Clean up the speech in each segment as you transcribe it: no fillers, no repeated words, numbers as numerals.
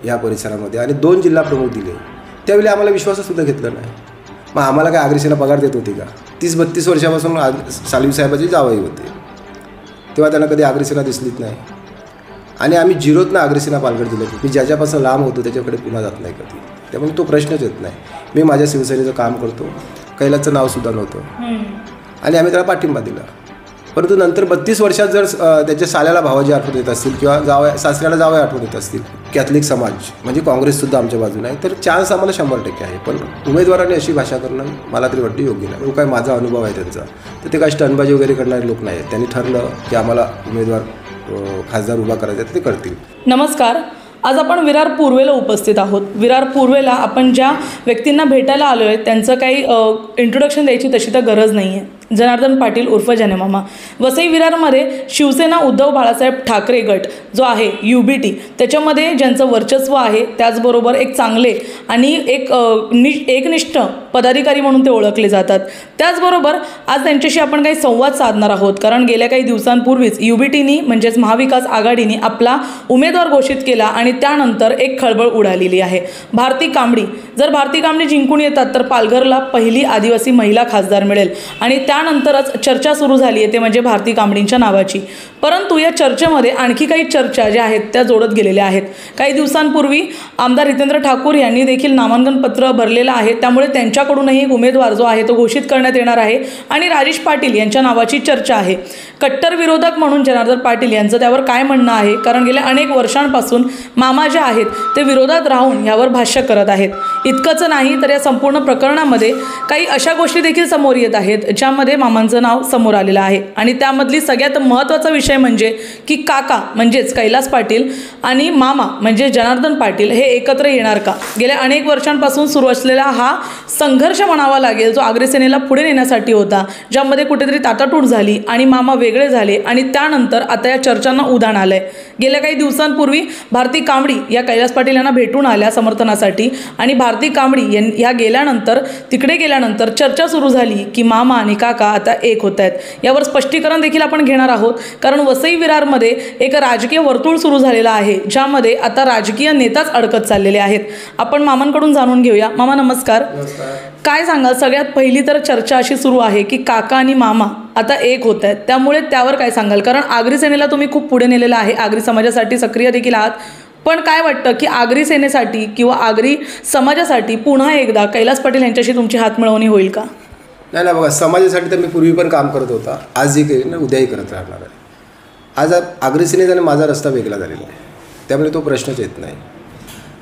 या परिसरामध्ये आणि 2 जिल्हा प्रमुख दिले, त्यावेळी आम्हाला विश्वाससुद्धा घेतला नाही. मग आम्हाला काय आग्रेसेना पगार देत होती का? 30-32 वर्षापासून सालवी साहेबाची जावई होते, तेव्हा त्यांना कधी आग्रेसेना दिसलीच नाही. आणि आम्ही झिरोतनं आग्रेसेना पालघर जिल्ह्यात, मी ज्याच्यापासून लांब होतो त्याच्याकडे पुन्हा जात नाही कधी, त्यामुळे तो प्रश्नच येत नाही. मी माझ्या शिवसेनेचं काम करतो, कैलासचं नावसुद्धा नव्हतं आणि आम्ही त्याला पाठिंबा दिला. परंतु नंतर 32 वर्षात जर त्याच्या साल्याला भावाजी आठवत येत असतील किंवा सासऱ्याला जावई आठवत येत असतील, कॅथलिक समाज म्हणजे काँग्रेससुद्धा आमच्या बाजूने आहे, तर चान्स आम्हाला 100% आहे. पण उमेदवारांनी अशी भाषा करणं मला तरी वाटतं योग्य नाही. तो काय माझा अनुभव आहे त्यांचा, तर ते काय स्टनबाजी वगैरे करणारे लोक नाही आहेत. त्यांनी ठरलं की आम्हाला उमेदवार खासदार उभा करायचा तर ते करतील. नमस्कार. आज आपण विरार पूर्वेला उपस्थित आहोत. विरार पूर्वेला आपण ज्या व्यक्तींना भेटायला आलो आहे त्यांचं काही इंट्रोडक्शन द्यायची तशी तर गरज नाही आहे. जनार्दन पाटील उर्फ जनेमामा. वसई विरारमध्ये शिवसेना उद्धव बाळासाहेब ठाकरे गट जो आहे UBT, त्याच्यामध्ये ज्यांचं वर्चस्व आहे, त्याचबरोबर एक चांगले आणि एकनिष्ठ पदाधिकारी म्हणून ते ओळखले जातात. त्याचबरोबर आज त्यांच्याशी आपण काही संवाद साधणार आहोत, कारण गेल्या काही दिवसांपूर्वीच UBTनी म्हणजेच महाविकास आघाडीने आपला उमेदवार घोषित केला आणि त्यानंतर एक खळबळ उडालेली आहे. भारती कांबडी. जर भारती कांबडी जिंकून येतात तर पालघरला पहिली आदिवासी महिला खासदार मिळेल आणि त्यानंतरच चर्चा सुरू झाली आहे, ते म्हणजे भारती कांबडींच्या नावाची. परंतु या चर्चेमध्ये आणखी काही चर्चा ज्या आहेत त्या जोडत गेलेल्या आहेत. काही दिवसांपूर्वी आमदार हितेंद्र ठाकूर यांनी देखील नामांकन पत्र भरलेलं आहे, त्यामुळे त्यांच्याकडूनही उमेदवार जो आहे तो घोषित करण्यात येणार आहे आणि राजेश पाटील यांच्या नावाची चर्चा आहे. कट्टर विरोधक म्हणून जनार्दन पाटील यांचं त्यावर काय म्हणणं आहे, कारण गेल्या अनेक वर्षांपासून मामा जे आहेत ते विरोधात राहून यावर भाष्य करत आहेत. इतकंच नाही तर या संपूर्ण प्रकरणामध्ये काही अशा गोष्टी देखील समोर येत आहेत ज्यामध्ये मामांचं नाव समोर आलेलं आहे आणि त्यामधली सगळ्यात महत्त्वाचा विषय म्हणजे की काका म्हणजेच कैलास पाटील आणि मामा म्हणजे जनार्दन पाटील हे एकत्र येणार का? गेल्या अनेक वर्षांपासून सुरू असलेला हा संघर्ष म्हणावा लागेल जो आग्रेसेनेला पुढे नेण्यासाठी होता, ज्यामध्ये कुठेतरी ताटातूट झाली आणि मामा वेगळे झाले आणि त्यानंतर आता या चर्चांना उधाण आलंय. गेल्या काही दिवसांपूर्वी भारती कांबडी या कैलास पाटील यांना भेटून आल्या समर्थनासाठी आणि भारती कांबडी ह्या गेल्यानंतर तिकडे गेल्यानंतर चर्चा सुरू झाली की मामा आणि काका आता एक होत आहेत. यावर स्पष्टीकरण देखील आपण घेणार आहोत, कारण वसई विरारमध्ये एक राजकीय वर्तुळ सुरू झालेलं आहे ज्यामध्ये आता राजकीय नेताच अडकत चाललेले आहेत. आपण मामांकडून जाणून घेऊया. मामा नमस्कार. काय सांगाल? सगळ्यात पहिली तर चर्चा अशी सुरू आहे की काका आणि मामा आता एक होत आहेत, त्यामुळे त्यावर काय सांगाल? कारण आगरी सेनेला तुम्ही खूप पुढे नेलेलं आहे, आगरी समाजासाठी सक्रिय देखील आहात, पण काय वाटतं की आगरी सेनेसाठी किंवा आगरी समाजासाठी पुन्हा एकदा कैलास पाटील यांच्याशी तुमची हातमिळवणी होईल का? नाही बघा, समाजासाठी तर मी पूर्वी पण काम करत होता, आजही केलं ना, उद्याही करत राहणार आहे. आज आगरी सेनेचा माझा रस्ता वेगळा झालेला आहे, त्यामुळे तो प्रश्नच येत नाही.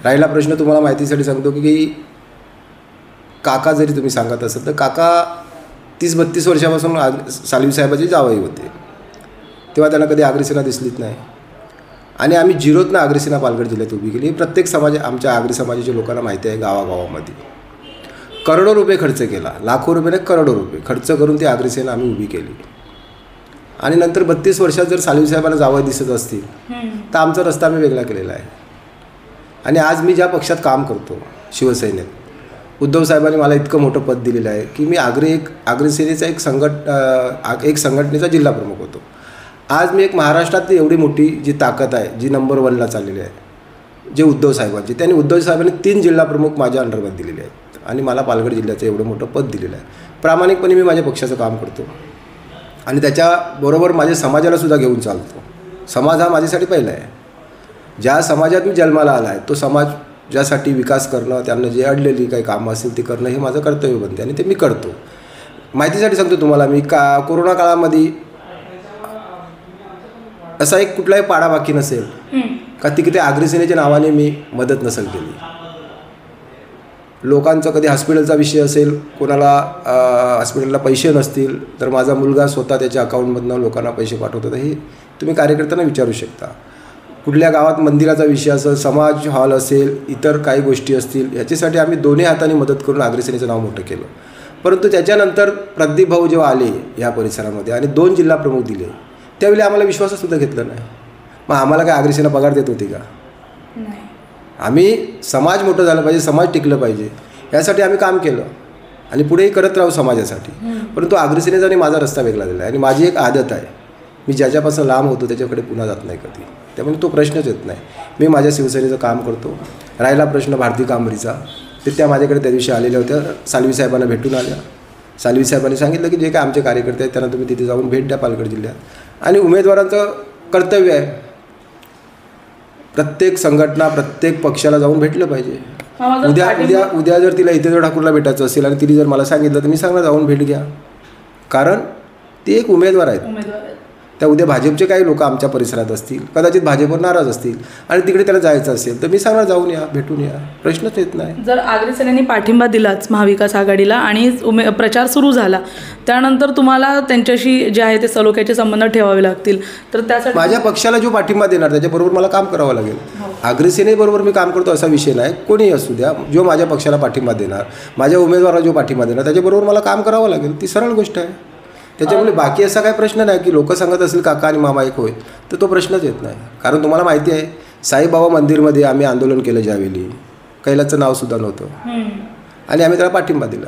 राहिला प्रश्न तुम्हाला माहितीसाठी सांगतो की काका जरी तुम्ही सांगत असाल तर काका 30-32 वर्षापासून सालवी साहेबाची जावई होते, तेव्हा त्यांना कधी आग्रेसेना दिसलीच नाही आणि आम्ही झिरोतनं आग्रेसेना पालघर जिल्ह्यात उभी केली. प्रत्येक समाज आमच्या आगरी समाजाच्या लोकांना माहिती आहे. गावागावामध्ये करोडो रुपये खर्च केला, लाखो रुपये नाही करोडो रुपये खर्च करून ती आग्रेसेना आम्ही उभी केली आणि नंतर 32 वर्षात जर सालवी साहेबांना जावई दिसत असतील तर आमचा रस्ता आम्ही वेगळा केलेला आहे. आणि आज मी ज्या पक्षात काम करतो शिवसेनेत, उद्धव साहेबांनी मला इतकं मोठं पद दिलेलं आहे की मी आगरी सेनेचा एक संघटनेचा जिल्हा प्रमुख होतो. आज मी एक महाराष्ट्रातली एवढी मोठी जी ताकद आहे, जी नंबर 1ला चाललेली आहे, जे उद्धव साहेबांची, त्यांनी उद्धव साहेबांनी 3 जिल्हा प्रमुख माझ्या अंडरमध्ये दिलेले आहेत आणि मला पालघर जिल्ह्याचं एवढं मोठं पद दिलेलं आहे. प्रामाणिकपणे मी माझ्या पक्षाचं काम करतो आणि त्याच्याबरोबर माझ्या समाजालासुद्धा घेऊन चालतो. समाज हा माझ्यासाठी पहिला आहे. ज्या समाजात मी जन्माला आला आहे तो समाज ज्यासाठी विकास करणं, त्यांना जे अडलेली काही कामं असतील ते करणं हे माझं कर्तव्य बनते आणि ते मी करतो. माहितीसाठी सांगतो तुम्हाला, मी कोरोना काळामध्ये असा एक कुठलाही पाडा बाकी नसेल का तिथे आगरी सेनेच्या नावाने मी मदत नसेल केली. लोकांचं कधी हॉस्पिटलचा विषय असेल, कोणाला हॉस्पिटलला पैसे नसतील तर माझा मुलगा स्वतः त्याच्या अकाउंटमधनं लोकांना पैसे पाठवतो. तर हे तुम्ही कार्यकर्त्यांना विचारू शकता. कुठल्या गावात मंदिराचा विषय असेल, समाज हॉल असेल, इतर काही गोष्टी असतील, याच्यासाठी आम्ही दोन्ही हाताने मदत करून आगरी सेनेचं नाव मोठं केलं. परंतु त्याच्यानंतर प्रदीप भाऊ जेव्हा आले या परिसरामध्ये आणि 2 जिल्हा प्रमुख दिले, त्यावेळी आम्हाला विश्वाससुद्धा घेतला नाही. मग आम्हाला काय आगरी सेना पगार देत होती का? आम्ही समाज मोठं झालं पाहिजे, समाज टिकलं पाहिजे यासाठी आम्ही काम केलं आणि पुढेही करत राहू समाजासाठी. परंतु आगरी सेनेचा माझा रस्ता वेगळा झाला आहे आणि माझी एक आदत आहे मी ज्याच्यापासून लांब होतो त्याच्याकडे पुन्हा जात नाही कधी. त्यामुळे तो प्रश्नच येत नाही. मी माझ्या शिवसेनेचं काम करतो. राहिला प्रश्न भारती कांबळीचा, ते त्या माझ्याकडे त्या दिवशी आलेल्या होत्या, सालवी साहेबांना भेटून आल्या. सालवी साहेबांनी सांगितलं की जे काय आमचे कार्यकर्ते आहेत त्यांना तुम्ही तिथे जाऊन भेट द्या पालघर जिल्ह्यात. आणि उमेदवारांचं कर्तव्य आहे, प्रत्येक संघटना प्रत्येक पक्षाला जाऊन भेटलं पाहिजे. उद्या जर तिला हितेंद्र ठाकूरला भेटायचं असेल आणि तिने जर मला सांगितलं तर मी सांगणार जाऊन भेट घ्या, कारण ते एक उमेदवार आहेत. त्या उद्या भाजपचे काही लोक आमच्या परिसरात असतील, कदाचित भाजपवर नाराज असतील आणि तिकडे त्याला जायचं असेल तर मी सांगणार जाऊन या, भेटून या, प्रश्नच येत नाही. जर आगरी सेनेने पाठिंबा दिलाच महाविकास आघाडीला आणि प्रचार सुरू झाला त्यानंतर तुम्हाला त्यांच्याशी जे आहे ते सलोख्याचे संबंध ठेवावे लागतील, तर त्यासाठी माझ्या पक्षाला जो पाठिंबा देणार त्याच्याबरोबर मला काम करावं लागेल. आगरी सेनेबरोबर मी काम करतो असा विषय नाही, कोणीही असू द्या, जो माझ्या पक्षाला पाठिंबा देणार, माझ्या उमेदवाराला जो पाठिंबा देणार त्याच्याबरोबर मला काम करावं लागेल. ती सरळ गोष्ट आहे. त्याच्यामुळे बाकी असा काही प्रश्न नाही की लोक सांगत असेल काका आणि मामा एक होईल, तर तो प्रश्नच येत नाही. कारण तुम्हाला माहिती आहे साईबाबा मंदिरमध्ये आम्ही आंदोलन केलं ज्यावेळी, कैलासचं नावसुद्धा नव्हतं आणि आम्ही त्याला पाठिंबा दिला.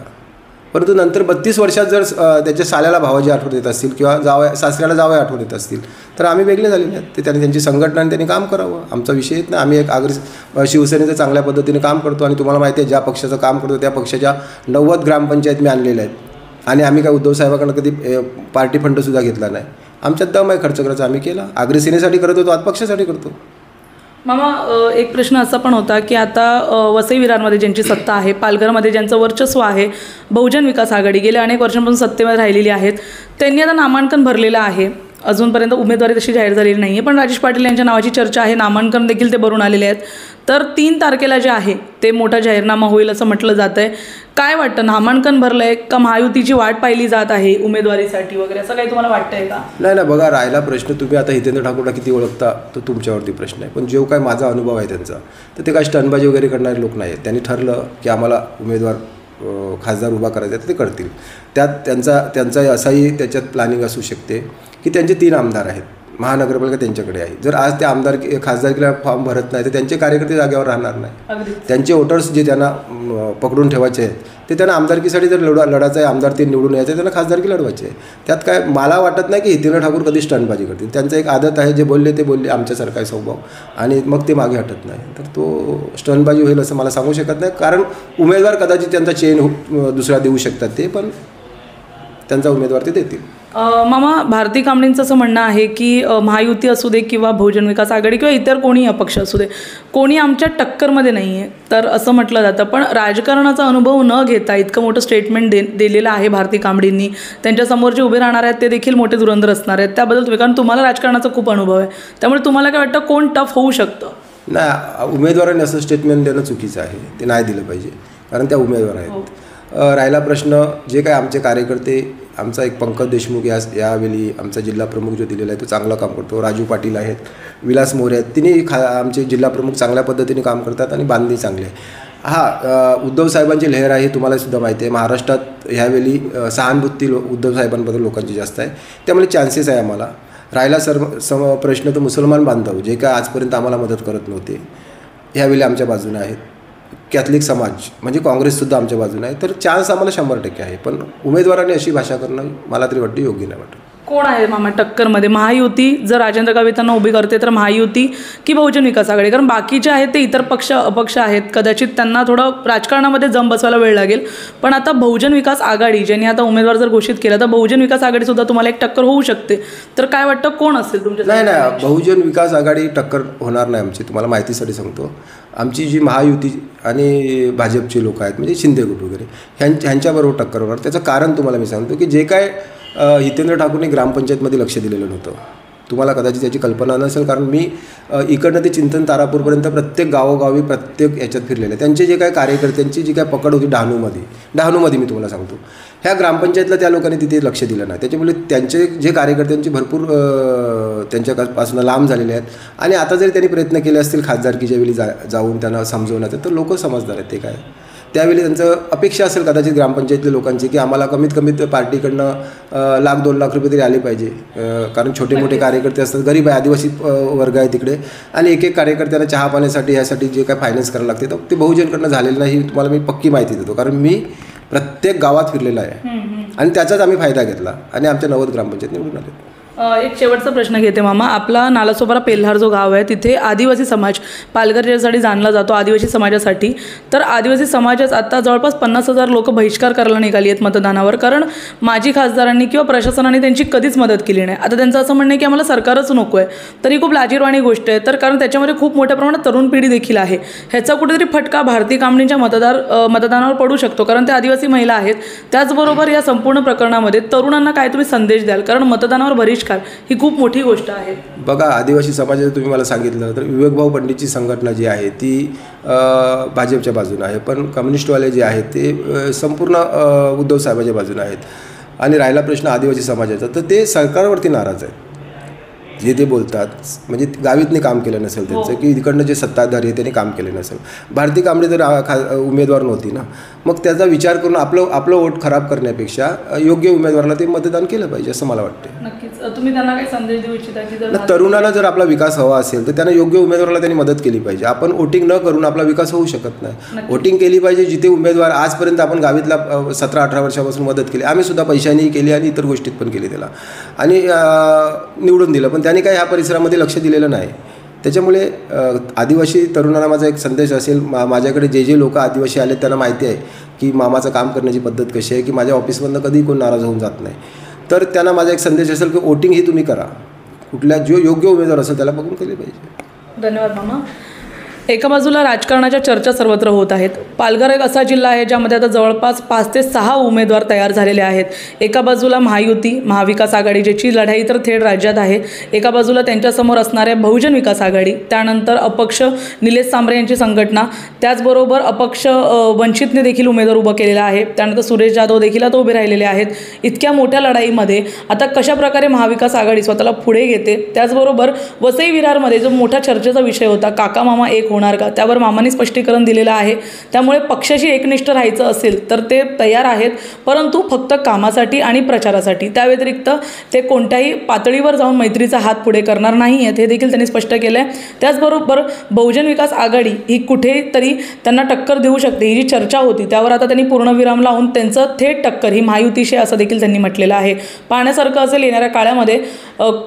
परंतु नंतर 32 वर्षात जर त्याच्या साल्याला भावाजी आठवत येत असतील किंवा सासऱ्याला जावया आठवत येत असतील तर आम्ही वेगळे झालेले आहेत. ते त्यांनी त्यांची संघटना आणि त्यांनी काम करावं, आमचा विषय येत नाही. आम्ही एक आगरी शिवसेनेचं चांगल्या पद्धतीने काम करतो आणि तुम्हाला माहिती आहे ज्या पक्षाचं काम करतो त्या पक्षाच्या 90 ग्रामपंचायत मी आणलेल्या आहेत आणि आम्ही काय उद्धव साहेबांकडून कधी पार्टी फंडसुद्धा घेतला नाही. आमच्यात दम आहे खर्च करायचा, आम्ही केला. आगरी सेनेसाठी करत होतो, आज पक्षासाठी करतो. मामा, एक प्रश्न असा पण होता की आता वसई विरारमध्ये ज्यांची सत्ता आहे, पालघरमध्ये ज्यांचं वर्चस्व आहे, बहुजन विकास आघाडी गेल्या अनेक वर्षांपासून सत्तेमध्ये राहिलेली आहेत, त्यांनी आता नामांकन भरलेलं आहे. अजूनपर्यंत उमेदवारी तशी जाहीर झालेली नाही आहे, पण राजेश पाटील यांच्या नावाची चर्चा आहे, नामांकन देखील ते भरून आलेले आहेत. तर 3 तारखेला जे आहे ते मोठा जाहीरनामा होईल असं म्हटलं जात आहे. काय वाटतं, नामांकन भरलं आहे का महायुतीची वाट पाहिली जात आहे उमेदवारीसाठी वगैरे, असं काही तुम्हाला वाटतंय का? नाही, बघा, राहिला प्रश्न तुम्ही आता हितेंद्र ठाकूरला किती ओळखता तो तुमच्यावरती प्रश्न आहे. पण जो काय माझा अनुभव आहे त्यांचा, तर ते काय स्टनबाजी वगैरे करणारे लोक नाही आहेत. त्यांनी ठरलं की आम्हाला उमेदवार खासदार उभा करायचा आहे तर ते करतील. त्यात त्यांचा असाही त्याच्यात प्लॅनिंग असू शकते की त्यांचे 3 आमदार आहेत, महानगरपालिका त्यांच्याकडे आहे. जर आज ते खासदारकीला फॉर्म भरत नाही तर त्यांचे कार्यकर्ते जागेवर राहणार नाही. त्यांचे वोटर्स जे त्यांना पकडून ठेवायचे आहेत ते त्यांना आमदारकीसाठी जर लढायचं आहे, आमदार ते निवडून यायचं आहे, त्यांना खासदारकी लढवायची आहे. त्यात काय मला वाटत नाही की हितेंद्र ठाकूर कधी स्टंटबाजी करतील. त्यांचं एक आदत आहे, जे बोलले ते बोलले, आमच्यासारखा आहे स्वभाव, आणि मग ते मागे हटत नाही. तर तो स्टंटबाजी होईल असं मला सांगू शकत नाही, कारण उमेदवार कदाचित त्यांचा चेन दुसरा देऊ शकतात ते, पण त्यांचा उमेदवार ते देतील. मामा, भारती कांबळींचं असं म्हणणं आहे की महायुती असू दे किंवा बहुजन विकास आघाडी किंवा इतर कोणी अपक्ष असू दे, कोणी आमच्या टक्करमध्ये नाही आहे, तर असं म्हटलं जातं. पण राजकारणाचा अनुभव न घेता इतकं मोठं स्टेटमेंट दिलेलं आहे भारती कांबळींनी. त्यांच्यासमोर जे उभे राहणार आहेत ते देखील मोठे धुरंधर असणार आहेत. त्याबद्दल तुम्ही, कारण तुम्हाला राजकारणाचा खूप अनुभव आहे, त्यामुळे तुम्हाला काय वाटतं कोण टफ होऊ शकतं? नाही, उमेदवारांनी असं स्टेटमेंट देणं चुकीचं आहे, ते नाही दिलं पाहिजे, कारण त्या उमेदवार आहेत. राहिला प्रश्न, जे काय आमचे कार्यकर्ते, आमचा एक पंकज देशमुख यावेळी आमचा जिल्हा प्रमुख जो दिलेला आहे तो चांगलं काम करतो. राजू पाटील आहेत, विलास मोरे आहेत, तिन्ही आमचे जिल्हा प्रमुख चांगल्या पद्धतीने काम करतात आणि बांधणी चांगली आहे. उद्धव साहेबांची लहर आहे, तुम्हाला सुद्धा माहिती आहे. महाराष्ट्रात ह्यावेळी सहानुभूती उद्धव साहेबांबद्दल लोकांची जास्त आहे, त्यामुळे चान्सेस आहे आम्हाला. राहिला प्रश्न तो मुसलमान बांधव जे काय आजपर्यंत आम्हाला मदत करत नव्हते, ह्यावेळी आमच्या बाजूने आहेत. कॅथलिक समाज म्हणजे काँग्रेससुद्धा आमच्या बाजूने आहे. तर चान्स आम्हाला 100% आहे, पण उमेदवारांनी अशी भाषा करणं मला तरी वाटतं योग्य नाही वाटतं. कोण आहे मामा टक्करमध्ये? महायुती जर राजेंद्र गावितांना उभी करते तर महायुती की बहुजन विकास आघाडी? कारण बाकीचे आहेत ते इतर अपक्ष आहेत, कदाचित त्यांना थोडं राजकारणामध्ये जम बसवायला वेळ लागेल. पण आता बहुजन विकास आघाडी ज्यांनी आता उमेदवार जर घोषित केला तर बहुजन विकास आघाडीसुद्धा तुम्हाला एक टक्कर होऊ शकते. तर काय वाटतं कोण असेल तुमच्या? नाही, बहुजन विकास आघाडी टक्कर होणार नाही आमची. तुम्हाला माहितीसाठी सांगतो, आमची जी महायुती आणि भाजपची लोक आहेत म्हणजे शिंदे गट वगैरे ह्यांच्याबरोबर टक्कर होणार. त्याचं कारण तुम्हाला मी सांगतो की जे काय हितेंद्र ठाकूरने ग्रामपंचायतमध्ये लक्ष दिलेलं नव्हतं, तुम्हाला कदाचित त्याची कल्पना नसेल, कारण मी इकडनं ते चिंतन तारापूरपर्यंत प्रत्येक गावोगावी प्रत्येक याच्यात फिरलेलं आहे. त्यांचे जे काय कार्यकर्त्यांची जी काय पकड होती डहाणूमध्ये मी तुम्हाला सांगतो, ह्या ग्रामपंचायतला त्या लोकांनी तिथे लक्ष दिलं नाही. त्याच्यामुळे त्यांचे जे कार्यकर्त्यांची भरपूर त्यांच्यापासून लांब झालेले आहेत. आणि आता जरी त्यांनी प्रयत्न केले असतील खासदारकीच्या वेळी जाऊन त्यांना समजवण्याचं, तर लोक समजदार आहेत. ते काय त्यावेळी त्यांचं अपेक्षा असेल कदाचित ग्रामपंचायतल्या लोकांची की आम्हाला कमीत कमी पार्टीकडनं 1,00,000-2 लाख रुपये तरी आले पाहिजे, कारण छोटे मोठे कार्यकर्ते असतात, गरीब आहे, आदिवासी वर्ग आहे तिकडे, आणि एक कार्यकर्त्यांना चहा पाण्यासाठी यासाठी जे काय फायनान्स करायला लागते तर ते बहुजनकडनं झालेलं नाही. ही तुम्हाला मी पक्की माहिती देतो, कारण मी प्रत्येक गावात फिरलेला आहे आणि त्याचाच आम्ही फायदा घेतला आणि आमच्या 90 ग्रामपंचायत निवडून आले. एक शेवटचा प्रश्न घेते मामा. आपला नालासोपारा पेल्हार जो गाव आहे तिथे आदिवासी समाज पालघर जिल्ह्यासाठी जाणला जातो आदिवासी समाजासाठी. तर आदिवासी समाजात आता जवळपास 50,000 लोक बहिष्कार करायला निघाली आहेत मतदानावर, कारण माजी खासदारांनी किंवा प्रशासनाने त्यांची कधीच मदत केली नाही. आता त्यांचं असं म्हणणं आहे की आम्हाला सरकारच नको आहे. तरी खूप लाजिरवाणी गोष्ट आहे, तर कारण त्याच्यामध्ये खूप मोठ्या प्रमाणात तरुण पिढी देखील आहे. ह्याचा कुठेतरी फटका भारती कांबळींच्या मतदानावर पडू शकतो, कारण त्या आदिवासी महिला आहेत. त्याचबरोबर या संपूर्ण प्रकरणामध्ये तरुणांना काय तुम्ही संदेश द्याल, कारण मतदानावर बहिष्कार ही खूप मोठी गोष्ट आहे. बघा, आदिवासी समाजाचं तुम्ही मला सांगितलं तर विवेकभाऊ पंडितची संघटना जी आहे ती भाजपच्या बाजूने आहे, पण कम्युनिस्टवाले जे आहेत ते संपूर्ण उद्धव साहेबांच्या बाजूने आहेत. आणि राहिला प्रश्न आदिवासी समाजाचा, तर ते सरकारवरती नाराज आहेत. जे ते बोलतात म्हणजे गावीतने काम केलं नसेल त्यांचं, की इकडनं जे सत्ताधारी आहे त्यांनी काम केलं नसेल. भारती कांबळे जर उमेदवार नव्हती ना, मग त्याचा विचार करून आपलं वोट खराब करण्यापेक्षा योग्य उमेदवाराला ते मतदान केलं पाहिजे असं मला वाटतं. नक्कीच. तुम्ही त्यांना काही संदेश देऊ इच्छिता की जर तरुणाला जर आपला विकास हवा असेल तर त्यांना योग्य उमेदवाराला त्यांनी मदत केली पाहिजे. आपण वोटिंग न करून आपला विकास होऊ शकत नाही. वोटिंग केली पाहिजे जिथे उमेदवार आजपर्यंत आपण गावीतला 17-18 वर्षापासून मदत केली, आम्ही सुद्धा पैशांनी केली आणि इतर गोष्टीत पण केली त्याला, आणि निवडून दिलं, पण त्यांनी काही ह्या परिसरामध्ये लक्ष दिलेलं नाही. त्याच्यामुळे आदिवासी तरुणांना माझा एक संदेश असेल, माझ्याकडे जे लोक आदिवासी आले त्यांना माहिती आहे की मामाचं काम करण्याची पद्धत कशी आहे, की माझ्या ऑफिसमधनं कधी कोण नाराज होऊन जात नाही. तर त्यांना माझा एक संदेश असेल की वोटिंग ही तुम्ही करा, कुठल्या जो योग्य उमेदवार असेल त्याला बघून केली पाहिजे. धन्यवाद मामा. एका बाजूला राजकारणाच्या चर्चा सर्वत्र होत आहेत. पालघर एक असा जिल्हा आहे ज्यामध्ये आता जवळपास 5 ते 6 उमेदवार तयार झालेले आहेत. एका बाजूला महायुती महाविकास आघाडी ज्याची लढाई तर थेट राज्यात आहे. एका बाजूला त्यांच्यासमोर असणाऱ्या बहुजन विकास आघाडी, त्यानंतर अपक्ष निलेश सांबरे यांची संघटना, त्याचबरोबर अपक्ष वंचितने देखील उमेदवार उभं केलेला आहे. त्यानंतर सुरेश जाधव देखील आता उभे राहिलेले आहेत. इतक्या मोठ्या लढाईमध्ये आता कशाप्रकारे महाविकास आघाडी स्वतःला पुढे घेते, त्याचबरोबर वसई विरारमध्ये जो मोठा चर्चेचा विषय होता काका मामा एक होणार का, त्यावर मामांनी स्पष्टीकरण दिलेलं आहे. त्यामुळे पक्षाशी एकनिष्ठ राहायचं असेल तर ते तयार आहेत, परंतु फक्त कामासाठी आणि प्रचारासाठी. त्या व्यतिरिक्त ते कोणत्याही पातळीवर जाऊन मैत्रीचा हात पुढे करणार नाही आहेत, हे देखील त्यांनी स्पष्ट केलं आहे. त्याचबरोबर बहुजन विकास आघाडी ही कुठेतरी त्यांना टक्कर देऊ शकते, ही जी चर्चा होती त्यावर आता त्यांनी पूर्णविराम लावून त्यांचं थेट टक्कर ही महायुतीशी असं देखील त्यांनी म्हटलेलं आहे. पाहण्यासारखं असेल येणाऱ्या काळामध्ये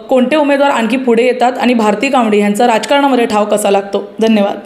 कोणते उमेदवार आणखी पुढे येतात आणि भारती कांबळे यांचा राजकारणामध्ये ठाव कसा लागतो. धन्यवाद.